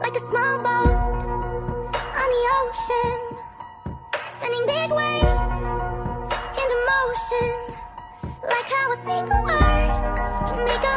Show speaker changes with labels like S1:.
S1: like a small boat on the ocean, sending big waves into motion, like how a single word can make a